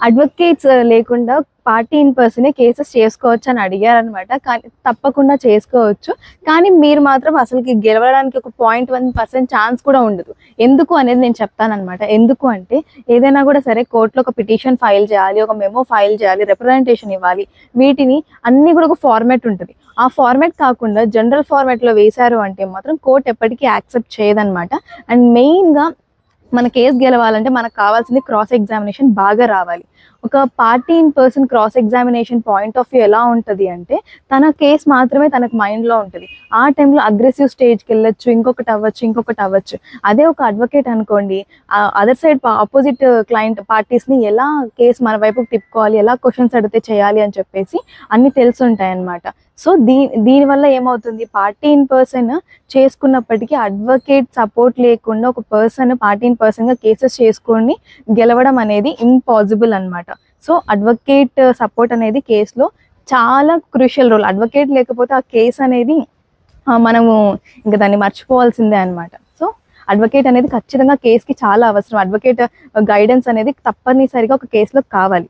Advocates లేకుండా party in పర్సనే cases చేసుకోవచ్చు అని అడిగారనమాట. కానీ తప్పకుండా చేసుకోవచ్చు. కానీ మీరు మాత్రం అసలుకి గెలవడానికి ఒక 0.1% ఛాన్స్ కూడా ఉండదు. ఎందుకు అనేది నేను చెప్తాననమాట. ఎందుకు అంటే ఏదైనా కూడా సరే కోర్టులో ఒక పిటిషన్ ఫైల్ చేయాలి, ఒక మెమో ఫైల్ చేయాలి, రిప్రజెంటేషన్ ఇవ్వాలి. వీటిని అన్నీ కూడా ఒక ఫార్మాట్ ఉంటుంది. ఆ ఫార్మాట్ కాకుండా జనరల్ ఫార్మాట్లో వేశారు అంటే మాత్రం కోర్టు ఎప్పటికీ యాక్సెప్ట్ చేయదనమాట. అండ్ మెయిన్గా మన కేసు గెలవాలంటే మనకు కావాల్సింది క్రాస్ ఎగ్జామినేషన్ బాగా రావాలి. ఒక party in person cross examination point of view ఎలా ఉంటుంది అంటే తన కేసు మాత్రమే తనకు మైండ్లో ఉంటుంది. ఆ టైంలో అగ్రెసివ్ స్టేజ్కి వెళ్ళొచ్చు, ఇంకొకటి అవ్వచ్చు. అదే ఒక అడ్వకేట్ అనుకోండి, అదర్ సైడ్ ఆపోజిట్ క్లయింట్ పార్టీస్ని ఎలా కేసు మన వైపుకి తిప్పుకోవాలి, ఎలా క్వశ్చన్స్ అడిగితే చేయాలి అని చెప్పేసి అన్నీ తెలుసుంటాయి అన్నమాట. సో దీనివల్ల ఏమవుతుంది, పార్టీ ఇన్ పర్సన్ చేసుకున్నప్పటికీ అడ్వకేట్ సపోర్ట్ లేకుండా ఒక పర్సన్ పార్టీ ఇన్ పర్సన్గా కేసెస్ చేసుకొని గెలవడం అనేది ఇంపాసిబుల్ అనమాట. సో అడ్వకేట్ సపోర్ట్ అనేది కేసులో చాలా క్రూషియల్ రోల్. అడ్వకేట్ లేకపోతే ఆ కేసు అనేది మనము ఇంకా దాన్ని మర్చిపోవాల్సిందే అనమాట. సో అడ్వకేట్ అనేది ఖచ్చితంగా కేసుకి చాలా అవసరం. అడ్వకేట్ గైడెన్స్ అనేది తప్పనిసరిగా ఒక కేసులో కావాలి.